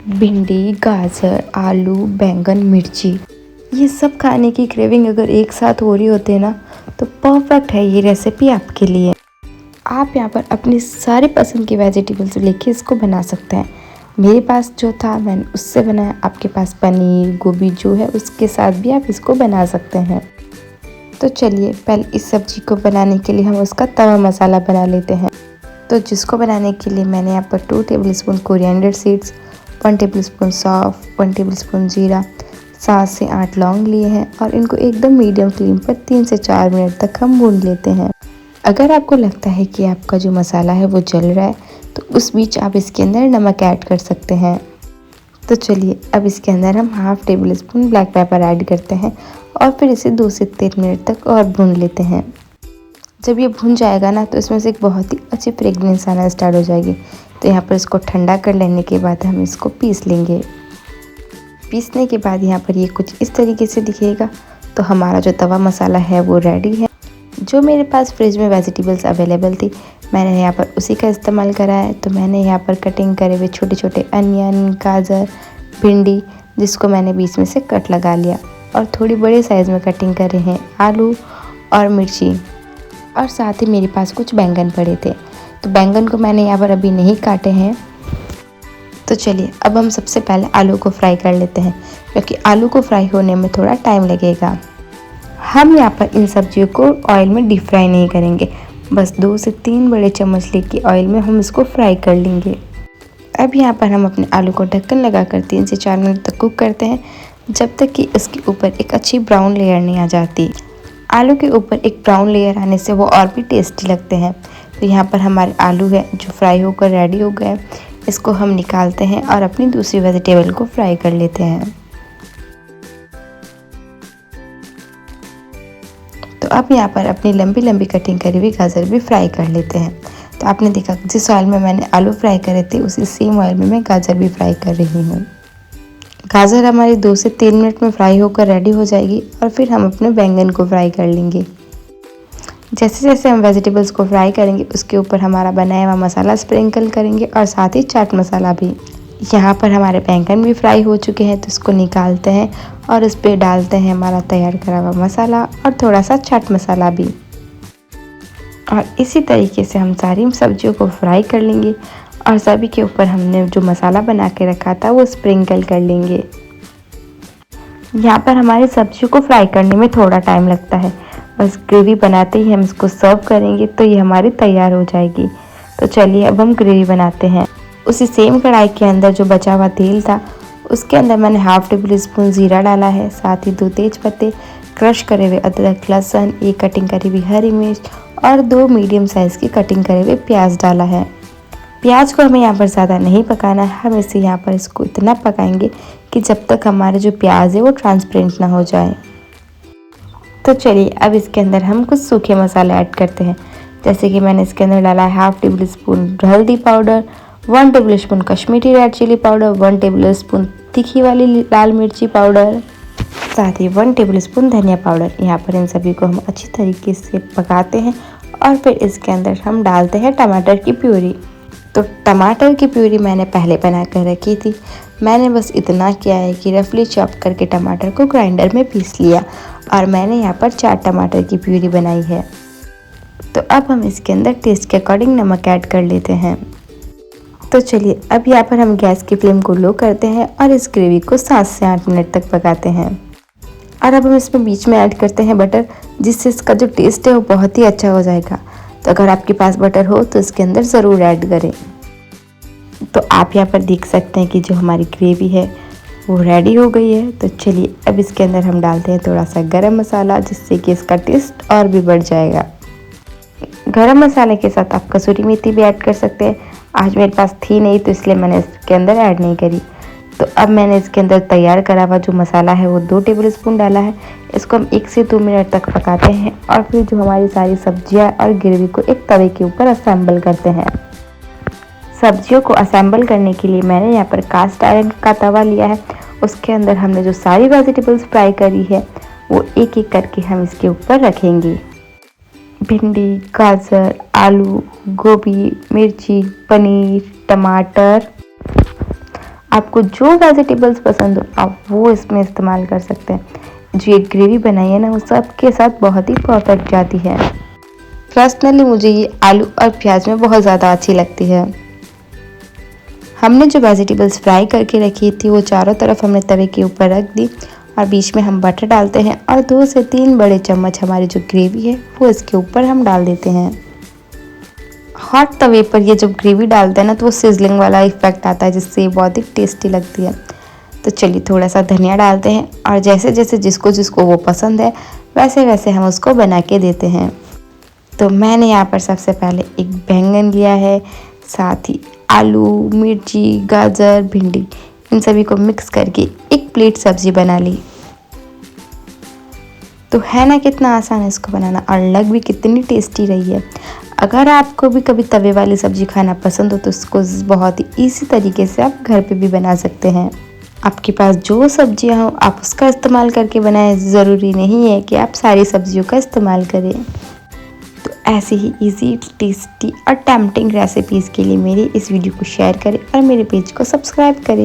भिंडी, गाजर, आलू, बैंगन, मिर्ची, ये सब खाने की क्रेविंग अगर एक साथ हो रही होती है ना, तो परफेक्ट है ये रेसिपी आपके लिए। आप यहाँ पर अपनी सारी पसंद की वेजिटेबल्स लेके इसको बना सकते हैं। मेरे पास जो था मैंने उससे बनाया। आपके पास पनीर, गोभी जो है उसके साथ भी आप इसको बना सकते हैं। तो चलिए पहले इस सब्जी को बनाने के लिए हम उसका तवा मसाला बना लेते हैं। तो जिसको बनाने के लिए मैंने यहाँ पर 2 टेबलस्पून कोरिएंडर सीड्स, 1 टेबलस्पून सौंफ, 1 टेबलस्पून जीरा, 7 से 8 लौंग लिए हैं और इनको एकदम मीडियम फ्लेम पर 3 से 4 मिनट तक हम भून लेते हैं। अगर आपको लगता है कि आपका जो मसाला है वो जल रहा है तो उस बीच आप इसके अंदर नमक ऐड कर सकते हैं। तो चलिए अब इसके अंदर हम half table spoon black pepper add करते हैं और फिर इसे 2 से 3 मिनट तक और भून लेते हैं। जब ये भुन जाएगा ना तो इसमें से एक बहुत ही अच्छी फ्रेगनेंस आना स्टार्ट हो जाएगी। तो यहाँ पर इसको ठंडा कर लेने के बाद हम इसको पीस लेंगे। पीसने के बाद यहाँ पर ये कुछ इस तरीके से दिखेगा। तो हमारा जो तवा मसाला है वो रेडी है। जो मेरे पास फ्रिज में वेजिटेबल्स अवेलेबल थी मैंने यहाँ पर उसी का इस्तेमाल करा है। तो मैंने यहाँ पर कटिंग करे हुए छोटे छोटे अनियन, गाजर, भिंडी जिसको मैंने बीच में से कट लगा लिया और थोड़ी बड़े साइज़ में कटिंग करे हैं आलू और मिर्ची, और साथ ही मेरे पास कुछ बैंगन पड़े थे। तो बैंगन को मैंने यहाँ पर अभी नहीं काटे हैं। तो चलिए अब हम सबसे पहले आलू को फ्राई कर लेते हैं, क्योंकि आलू को फ्राई होने में थोड़ा टाइम लगेगा। हम यहाँ पर इन सब्जियों को ऑयल में डीप फ्राई नहीं करेंगे, बस 2 से 3 बड़े चम्मच लेके ऑयल में हम इसको फ्राई कर लेंगे। अब यहाँ पर हम अपने आलू को ढक्कन लगाकर 3 से 4 मिनट तक कुक करते हैं, जब तक कि इसके ऊपर एक अच्छी ब्राउन लेयर नहीं आ जाती। आलू के ऊपर एक ब्राउन लेयर आने से वो और भी टेस्टी लगते हैं। तो यहाँ पर हमारे आलू है जो फ्राई होकर रेडी हो गए। इसको हम निकालते हैं और अपनी दूसरी वेजिटेबल को फ्राई कर लेते हैं। तो अब यहाँ पर अपनी लंबी लंबी कटिंग करी हुई गाजर भी फ्राई कर लेते हैं। तो आपने देखा जिस ऑयल में मैंने आलू फ्राई करे थे उसी सेम ऑयल में मैं गाजर भी फ्राई कर रही हूँ। गाजर हमारी 2 से 3 मिनट में फ्राई होकर रेडी हो जाएगी और फिर हम अपने बैंगन को फ्राई कर लेंगे। जैसे जैसे हम वेजिटेबल्स को फ्राई करेंगे उसके ऊपर हमारा बनाया हुआ मसाला स्प्रिंकल करेंगे और साथ ही चाट मसाला भी। यहाँ पर हमारे बैंगन भी फ्राई हो चुके हैं तो इसको निकालते हैं और इस पर डालते हैं हमारा तैयार करा हुआ मसाला और थोड़ा सा चाट मसाला भी। और इसी तरीके से हम सारी सब्जियों को फ्राई कर लेंगे और सभी के ऊपर हमने जो मसाला बना के रखा था वो स्प्रिंकल कर लेंगे। यहाँ पर हमारी सब्जियों को फ्राई करने में थोड़ा टाइम लगता है, बस ग्रेवी बनाते ही हम इसको सर्व करेंगे तो ये हमारी तैयार हो जाएगी। तो चलिए अब हम ग्रेवी बनाते हैं। उसी सेम कढ़ाई के अंदर जो बचा हुआ तेल था उसके अंदर मैंने हाफ टेबल स्पून ज़ीरा डाला है, साथ ही 2 तेज पत्ते, क्रश करे हुए अदरक, लहसुन, 1 कटिंग करी हुई हरी मिर्च और 2 मीडियम साइज़ की कटिंग करे हुए प्याज डाला है। प्याज को हमें यहाँ पर ज़्यादा नहीं पकाना है, हम इसे यहाँ पर इसको इतना पकाएंगे कि जब तक हमारे जो प्याज है वो ट्रांसपेरेंट ना हो जाए। तो चलिए अब इसके अंदर हम कुछ सूखे मसाले ऐड करते हैं। जैसे कि मैंने इसके अंदर डाला है हाफ टेबल स्पून हल्दी powder, 1 tablespoon Kashmiri red chilli powder, 1 tablespoon तीखी वाली लाल मिर्ची पाउडर, साथ ही 1 टेबल स्पून धनिया पाउडर। यहाँ पर इन सभी को हम अच्छी तरीके से पकाते हैं और फिर इसके अंदर हम डालते हैं टमाटर की प्यूरी। तो टमाटर की प्यूरी मैंने पहले बना कर रखी थी। मैंने बस इतना किया है कि रफली चॉप करके टमाटर को ग्राइंडर में पीस लिया और मैंने यहाँ पर 4 टमाटर की प्यूरी बनाई है। तो अब हम इसके अंदर टेस्ट के अकॉर्डिंग नमक ऐड कर लेते हैं। तो चलिए अब यहाँ पर हम गैस की फ्लेम को लो करते हैं और इस ग्रेवी को 7 से 8 मिनट तक पकाते हैं। और अब हम इसमें बीच में ऐड करते हैं बटर, जिससे इसका जो टेस्ट है वो बहुत ही अच्छा हो जाएगा। तो अगर आपके पास बटर हो तो इसके अंदर ज़रूर ऐड करें। तो आप यहाँ पर देख सकते हैं कि जो हमारी ग्रेवी है वो रेडी हो गई है। तो चलिए अब इसके अंदर हम डालते हैं थोड़ा सा गरम मसाला, जिससे कि इसका टेस्ट और भी बढ़ जाएगा। गरम मसाले के साथ आप कसूरी मेथी भी ऐड कर सकते हैं। आज मेरे पास थी नहीं तो इसलिए मैंने इसके अंदर ऐड नहीं करी। तो अब मैंने इसके अंदर तैयार करा हुआ जो मसाला है वो 2 टेबल स्पून डाला है। इसको हम 1 से 2 मिनट तक पकाते हैं और फिर जो हमारी सारी सब्जियां और ग्रेवी को एक तवे के ऊपर असेंबल करते हैं। सब्जियों को असेंबल करने के लिए मैंने यहाँ पर कास्ट आयरन का तवा लिया है। उसके अंदर हमने जो सारी वेजिटेबल्स फ्राई करी है वो एक एक करके हम इसके ऊपर रखेंगे। भिंडी, गाजर, आलू, गोभी, मिर्ची, पनीर, टमाटर, आपको जो वेजिटेबल्स पसंद हो आप वो इसमें इस्तेमाल कर सकते हैं। जो ये ग्रेवी बनाई है ना वो सबके साथ बहुत ही परफेक्ट जाती है। पर्सनली मुझे ये आलू और प्याज में बहुत ज़्यादा अच्छी लगती है। हमने जो वेजिटेबल्स फ्राई करके रखी थी वो चारों तरफ हमने तवे के ऊपर रख दी और बीच में हम बटर डालते हैं और 2 से 3 बड़े चम्मच हमारी जो ग्रेवी है वो इसके ऊपर हम डाल देते हैं। हॉट तवे पर ये जब ग्रेवी डालते हैं ना तो वो सिजलिंग वाला इफेक्ट आता है जिससे ये बहुत ही टेस्टी लगती है। तो चलिए थोड़ा सा धनिया डालते हैं और जैसे जैसे जिसको जिसको वो पसंद है वैसे वैसे हम उसको बना के देते हैं। तो मैंने यहाँ पर सबसे पहले एक बैंगन लिया है, साथ ही आलू, मिर्ची, गाजर, भिंडी इन सभी को मिक्स करके एक प्लेट सब्जी बना ली। तो है ना कितना आसान है इसको बनाना और लग भी कितनी टेस्टी रही है। अगर आपको भी कभी तवे वाली सब्जी खाना पसंद हो तो इसको बहुत ही इजी तरीके से आप घर पे भी बना सकते हैं। आपके पास जो सब्जियां हो आप उसका इस्तेमाल करके बनाएं, ज़रूरी नहीं है कि आप सारी सब्जियों का इस्तेमाल करें। तो ऐसे ही इजी, टेस्टी और टेम्पटिंग रेसिपीज़ के लिए मेरी इस वीडियो को शेयर करें और मेरे पेज को सब्सक्राइब करें।